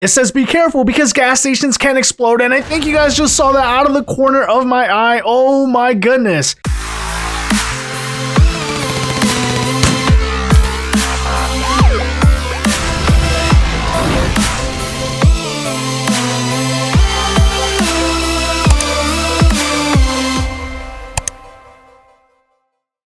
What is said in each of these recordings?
It says be careful because gas stations can explode, and I think you guys just saw that out of the corner of my eye. Oh my goodness.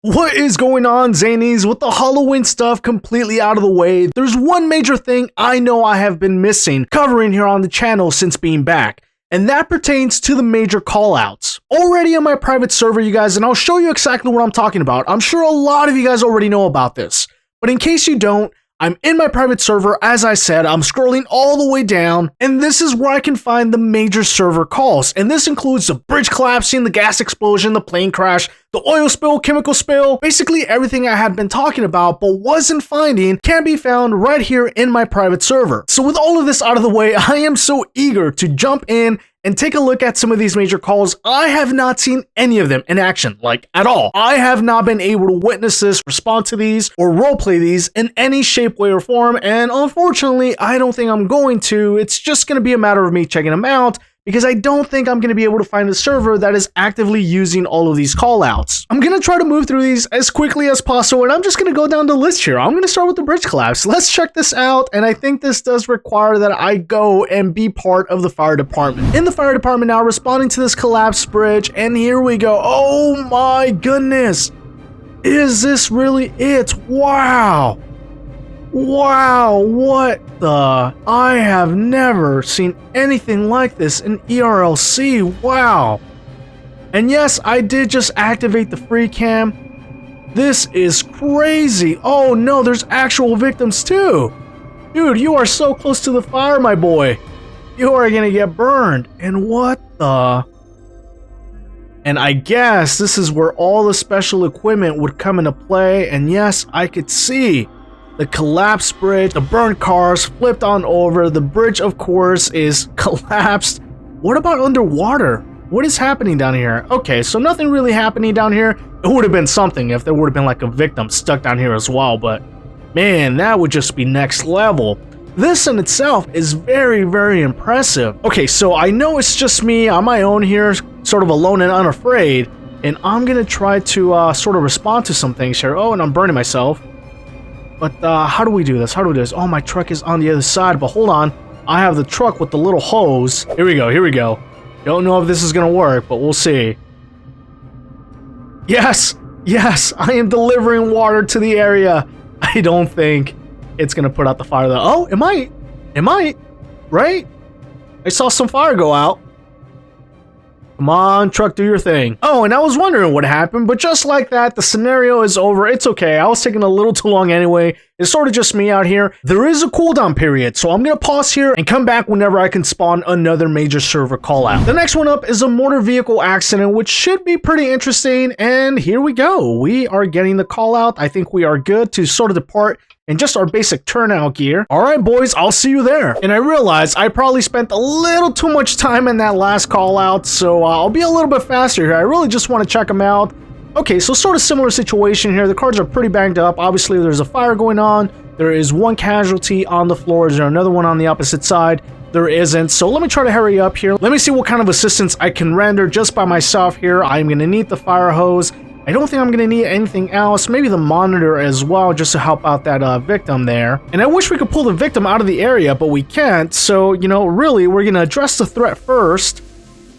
What is going on, Zanies? With the Halloween stuff completely out of the way, there's one major thing I know I have been missing covering here on the channel since being back, and that pertains to the major callouts. Already on my private server, you guys, and I'll show you exactly what I'm talking about. I'm sure a lot of you guys already know about this, but in case you don't, I'm in my private server. As I said, I'm scrolling all the way down, and this is where I can find the major server calls. And this includes the bridge collapsing, the gas explosion, the plane crash, the oil spill, chemical spill, basically everything I had been talking about but wasn't finding can be found right here in my private server. So with all of this out of the way, I am so eager to jump in and take a look at some of these major calls. I have not seen any of them in action, like at all. I have not been able to witness this, respond to these, or roleplay these in any shape, way, or form, and unfortunately, I don't think I'm going to. It's just going to be a matter of me checking them out, because I don't think I'm going to be able to find a server that is actively using all of these callouts. I'm going to try to move through these as quickly as possible, and I'm just going to go down the list here. I'm going to start with the bridge collapse. Let's check this out, and I think this does require that I go and be part of the fire department. In the fire department now, responding to this collapsed bridge, and here we go. Oh my goodness! Is this really it? Wow! Wow, what the? I have never seen anything like this in ERLC. Wow. And yes, I did just activate the free cam. This is crazy. Oh no, there's actual victims too. Dude, you are so close to the fire, my boy. You are gonna get burned. And what the? And I guess this is where all the special equipment would come into play. And yes, I could see the collapsed bridge, the burnt cars flipped on over, the bridge of course is collapsed. What about underwater? What is happening down here? Okay, so nothing really happening down here. It would have been something if there would have been like a victim stuck down here as well, but man, that would just be next level. This in itself is very, very impressive. Okay, so I know it's just me on my own here, sort of alone and unafraid, and I'm gonna try to sort of respond to some things here. Oh, and I'm burning myself. But how do we do this? How do we do this? Oh, my truck is on the other side, but hold on. I have the truck with the little hose. Here we go, here we go. Don't know if this is gonna work, but we'll see. Yes, yes, I am delivering water to the area. I don't think it's gonna put out the fire though. Oh, it might. It might, right? I saw some fire go out. Come on, truck, do your thing. Oh, and I was wondering what happened, but just like that, the scenario is over. It's okay. I was taking a little too long anyway. It's sort of just me out here. There is a cooldown period, so I'm going to pause here and come back whenever I can spawn another major server callout. The next one up is a motor vehicle accident, which should be pretty interesting, and here we go. We are getting the callout. I think we are good to sort of depart in just our basic turnout gear. All right, boys, I'll see you there. And I realized I probably spent a little too much time in that last call out, so I'll be a little bit faster here. I really just want to check them out. Okay, so sort of similar situation here. The cars are pretty banged up. Obviously, there's a fire going on. There is one casualty on the floor. Is there another one on the opposite side? There isn't. So let me try to hurry up here. Let me see what kind of assistance I can render just by myself here. I'm going to need the fire hose. I don't think I'm going to need anything else, maybe the monitor as well, just to help out that victim there. And I wish we could pull the victim out of the area, but we can't. So, you know, really, we're going to address the threat first,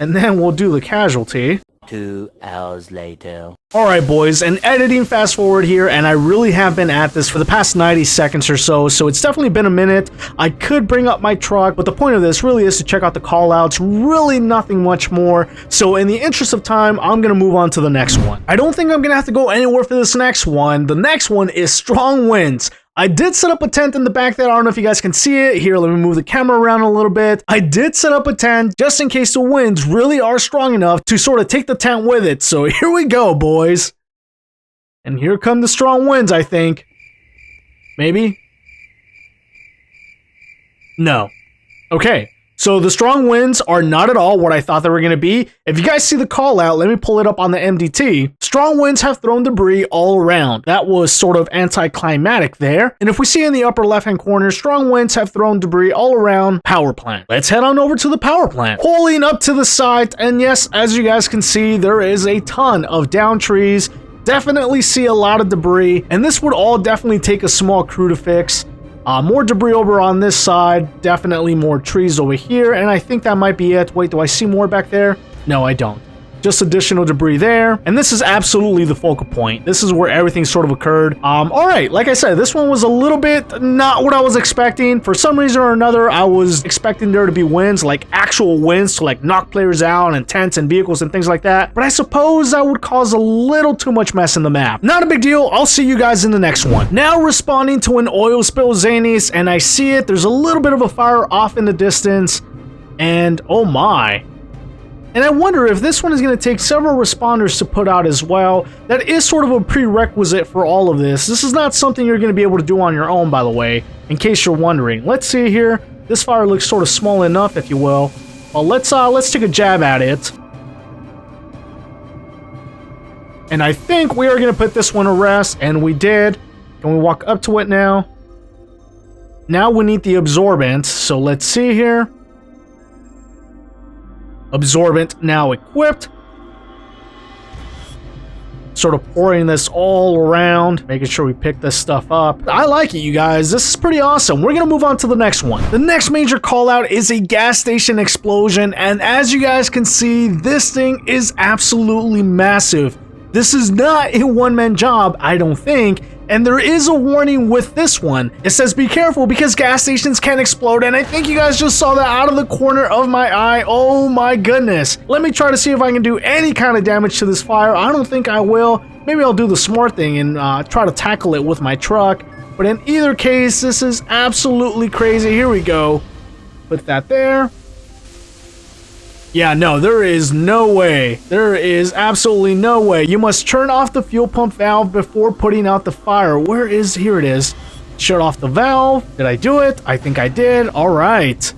and then we'll do the casualty. 2 hours later. Alright boys, and editing fast forward here, and I really have been at this for the past 90 seconds or so, so it's definitely been a minute. I could bring up my truck, but the point of this really is to check out the callouts, really nothing much more. So in the interest of time, I'm going to move on to the next one. I don't think I'm going to have to go anywhere for this next one. The next one is strong winds. I did set up a tent in the back there. I don't know if you guys can see it. Here, let me move the camera around a little bit. I did set up a tent just in case the winds really are strong enough to sort of take the tent with it. So here we go, boys. And here come the strong winds, I think. Maybe? No. Okay. So the strong winds are not at all what I thought they were going to be. If you guys see the call out, let me pull it up on the MDT. Strong winds have thrown debris all around. That was sort of anticlimactic there. And if we see in the upper left hand corner, strong winds have thrown debris all around power plant. Let's head on over to the power plant. Pulling up to the site, and yes, as you guys can see, there is a ton of down trees. Definitely see a lot of debris, and this would all definitely take a small crew to fix. More debris over on this side, definitely more trees over here, and I think that might be it. Wait, do I see more back there? No, I don't. Just additional debris there, and this is absolutely the focal point. This is where everything sort of occurred. All right, like I said, this one was a little bit not what I was expecting. For some reason or another, I was expecting there to be winds, like actual winds to like knock players out and tents and vehicles and things like that, but I suppose that would cause a little too much mess in the map. Not a big deal. I'll see you guys in the next one. Now responding to an oil spill, Zanies, and I see it. There's a little bit of a fire off in the distance, and oh my. And I wonder if this one is going to take several responders to put out as well. That is sort of a prerequisite for all of this. This is not something you're going to be able to do on your own, by the way, in case you're wondering. Let's see here. This fire looks sort of small enough, if you will. Well, let's take a jab at it. And I think we are going to put this one to rest, and we did. Can we walk up to it now? Now we need the absorbent, so let's see here. Absorbent now equipped. Sort of pouring this all around, making sure we pick this stuff up. I like it, you guys. This is pretty awesome. We're gonna move on to the next one. The next major call out is a gas station explosion, and as you guys can see, this thing is absolutely massive. This is not a one-man job, I don't think. And there is a warning with this one. It says be careful because gas stations can explode, and I think you guys just saw that out of the corner of my eye. Oh my goodness. Let me try to see if I can do any kind of damage to this fire. I don't think I will. Maybe I'll do the smart thing and try to tackle it with my truck. But in either case, this is absolutely crazy. Here we go. Put that there. Yeah, no, there is no way. There is absolutely no way. You must turn off the fuel pump valve before putting out the fire. Where is... Here it is. Shut off the valve. Did I do it? I think I did. All right.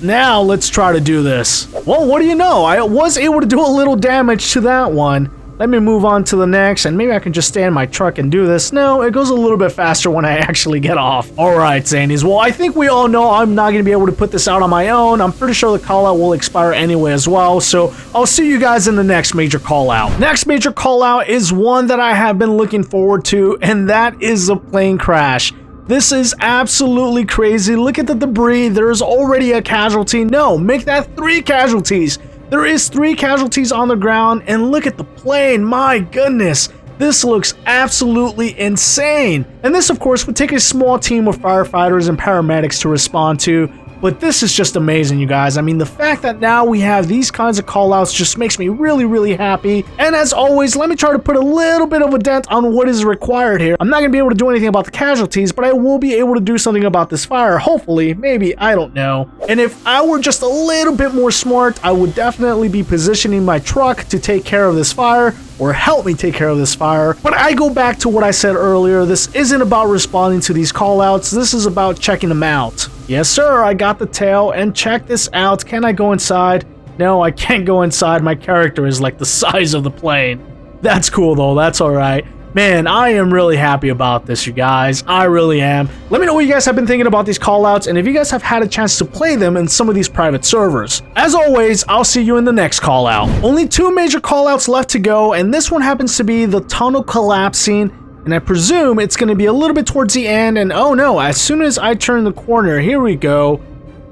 Now, let's try to do this. Well, what do you know? I was able to do a little damage to that one. Let me move on to the next, and maybe I can just stay in my truck and do this. No, it goes a little bit faster when I actually get off. All right, Zanies. Well, I think we all know I'm not going to be able to put this out on my own. I'm pretty sure the call out will expire anyway as well, so I'll see you guys in the next major call out. Next major call out is one that I have been looking forward to, and that is a plane crash. This is absolutely crazy. Look at the debris. There's already a casualty. No, make that 3 casualties. There is 3 casualties on the ground, and look at the plane. My goodness, this looks absolutely insane. And this, of course, would take a small team of firefighters and paramedics to respond to, but this is just amazing, you guys. I mean, the fact that now we have these kinds of callouts just makes me really, really happy. And as always, let me try to put a little bit of a dent on what is required here. I'm not going to be able to do anything about the casualties, but I will be able to do something about this fire. Hopefully, maybe, I don't know. And if I were just a little bit more smart, I would definitely be positioning my truck to take care of this fire, or help me take care of this fire. But I go back to what I said earlier. This isn't about responding to these callouts. This is about checking them out. Yes, sir, I got the tail, and check this out. Can I go inside? No, I can't go inside. My character is like the size of the plane. That's cool, though. That's all right. Man, I am really happy about this, you guys. I really am. Let me know what you guys have been thinking about these callouts, and if you guys have had a chance to play them in some of these private servers. As always, I'll see you in the next callout. Only 2 major callouts left to go, and this one happens to be the tunnel collapsing, and I presume it's going to be a little bit towards the end, and oh no, as soon as I turn the corner, here we go.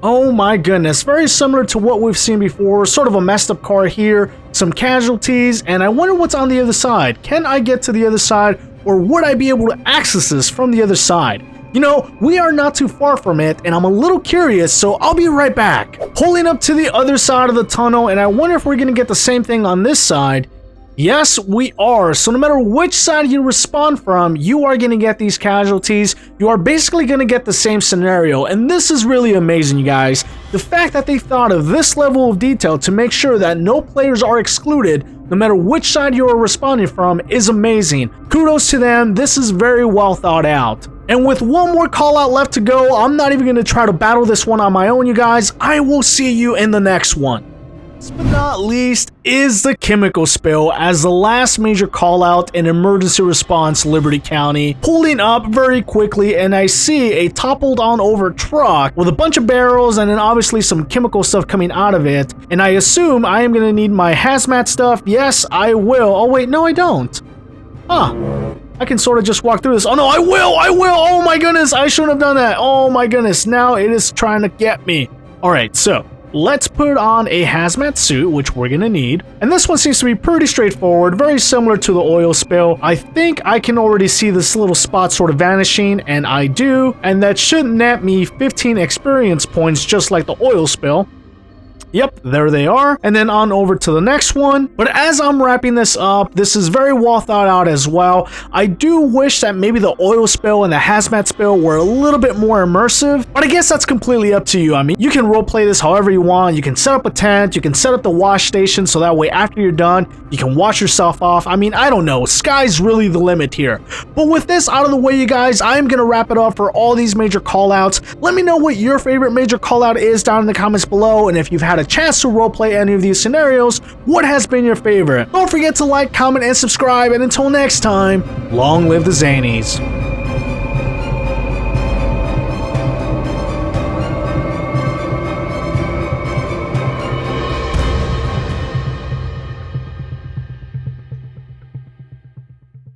Oh my goodness, very similar to what we've seen before, sort of a messed up car here, some casualties, and I wonder what's on the other side. Can I get to the other side, or would I be able to access this from the other side? You know, we are not too far from it, and I'm a little curious, so I'll be right back. Pulling up to the other side of the tunnel, and I wonder if we're going to get the same thing on this side. Yes, we are. So no matter which side you respond from, you are going to get these casualties. You are basically going to get the same scenario. And this is really amazing, you guys. The fact that they thought of this level of detail to make sure that no players are excluded, no matter which side you are responding from, is amazing. Kudos to them. This is very well thought out. And with one more call out left to go, I'm not even going to try to battle this one on my own, you guys. I will see you in the next one. Last but not least is the chemical spill as the last major call out in emergency response Liberty County. Pulling up very quickly and I see a toppled on over truck with a bunch of barrels and then obviously some chemical stuff coming out of it. And I assume I am going to need my hazmat stuff. Yes, I will. Oh wait, no I don't. Huh. I can sort of just walk through this. Oh no, I will! Oh my goodness, I shouldn't have done that. Oh my goodness, now it is trying to get me. Alright, so let's put on a hazmat suit, which we're gonna need. And this one seems to be pretty straightforward, very similar to the oil spill. I think I can already see this little spot sort of vanishing, and I do. And that should net me 15 experience points just like the oil spill. Yep, there they are. And then on over to the next one. But as I'm wrapping this up, this is very well thought out as well. I do wish that maybe the oil spill and the hazmat spill were a little bit more immersive, but I guess that's completely up to you. I mean, you can roleplay this however you want. You can set up a tent, you can set up the wash station so that way after you're done, you can wash yourself off. I mean, I don't know. Sky's really the limit here. But with this out of the way, you guys, I'm going to wrap it up for all these major callouts. Let me know what your favorite major callout is down in the comments below, and if you've had a chance to roleplay any of these scenarios, what has been your favorite? Don't forget to like, comment, and subscribe, and until next time, long live the Zanies.